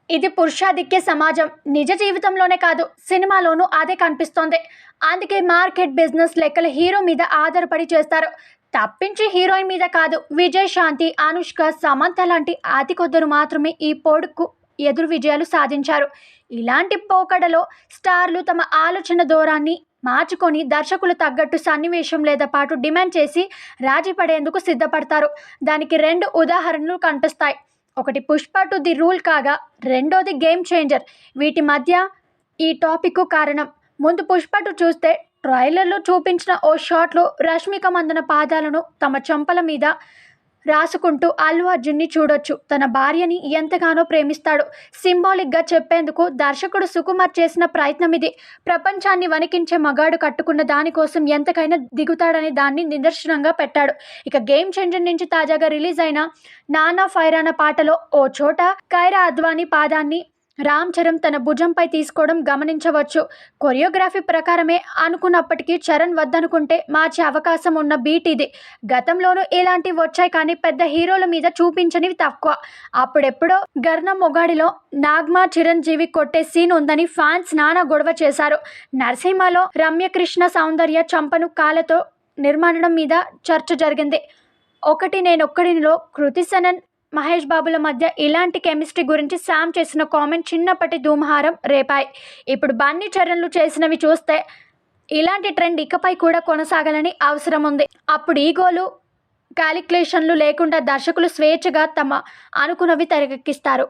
ఇది పురుషాధిక్య సమాజం. నిజ జీవితంలోనే కాదు, సినిమాలోనూ అదే కనిపిస్తోంది. అందుకే మార్కెట్, బిజినెస్ లెక్కలు హీరో మీద ఆధారపడి చేస్తారు. తప్పించి హీరోయిన్ మీద కాదు. విజయశాంతి, అనుష్క, సమంత లాంటి అతి కొందరు మాత్రమే ఈ పోడుకు ఎదురు విజయాలు సాధించారు. ఇలాంటి పోకడలో స్టార్లు తమ ఆలోచన ధోరణి మార్చుకొని దర్శకులు తగ్గట్టు సన్నివేశం లేదా పాటు డిమాండ్ చేసి రాజీ పడేందుకు సిద్ధపడతారు. దానికి రెండు ఉదాహరణలు కనిపిస్తాయి. ఒకటి 'పుష్ప 2 ది రూల్' కాగా, రెండోది 'గేమ్ చేంజర్'. వీటి మధ్య ఈ టాపిక్కు కారణం. ముందు 'పుష్ప 2' చూస్తే ట్రైలర్లో చూపించిన ఓ షాట్లో రష్మిక మందన పాదాలను తమ చెంపల మీద రాసుకుంటూ అల్లు అర్జున్ని చూడొచ్చు. తన భార్యని ఎంతగానో ప్రేమిస్తాడు. సింబాలిక్గా చెప్పేందుకు దర్శకుడు సుకుమార్ చేసిన ప్రయత్నం ఇది. ప్రపంచాన్ని వణికించే మగాడు కట్టుకున్న దానికోసం ఎంతకైనా దిగుతాడనే దాన్ని నిదర్శనంగా పెట్టాడు. ఇక 'గేమ్ చేంజర్' నుంచి తాజాగా రిలీజ్ అయిన 'నానా ఫైరానా' పాటలో ఓ చోట కైరా అద్వానీ పాదాన్ని రామ్ చరణ్ తన భుజంపై తీసుకోవడం గమనించవచ్చు. కొరియోగ్రఫీ ప్రకారమే అనుకున్నప్పటికీ చరణ్ వద్దనుకుంటే మార్చే అవకాశం ఉన్న బీట్ ఇది. గతంలోనూ ఇలాంటివి వచ్చాయి, కానీ పెద్ద హీరోల మీద చూపించనివి తక్కువ. అప్పుడెప్పుడో 'గర్న మొగాడి'లో నాగ్మా చిరంజీవి కొట్టే సీన్ ఉందని ఫ్యాన్స్ నానా గొడవ చేశారు. 'నరసింహ'లో రమ్యకృష్ణ సౌందర్య చంపను కాళ్ళతో నిర్మాణం మీద చర్చ జరిగింది. 'ఒకటి నేనొక్కడిని'లో కృతి సనన్, మహేష్ బాబుల మధ్య ఇలాంటి కెమిస్ట్రీ గురించి శామ్ చేసిన కామెంట్ చిన్నప్పటి ధూమహారం రేపాయి. ఇప్పుడు బన్నీ, చరణ్లు చేసినవి చూస్తే ఇలాంటి ట్రెండ్ ఇకపై కూడా కొనసాగాలని అవసరం ఉంది. అప్పుడు ఈగోలు, క్యాలిక్యులేషన్లు లేకుండా దర్శకులు స్వేచ్ఛగా తమ అనుకున్నవి తెరకెక్కిస్తారు.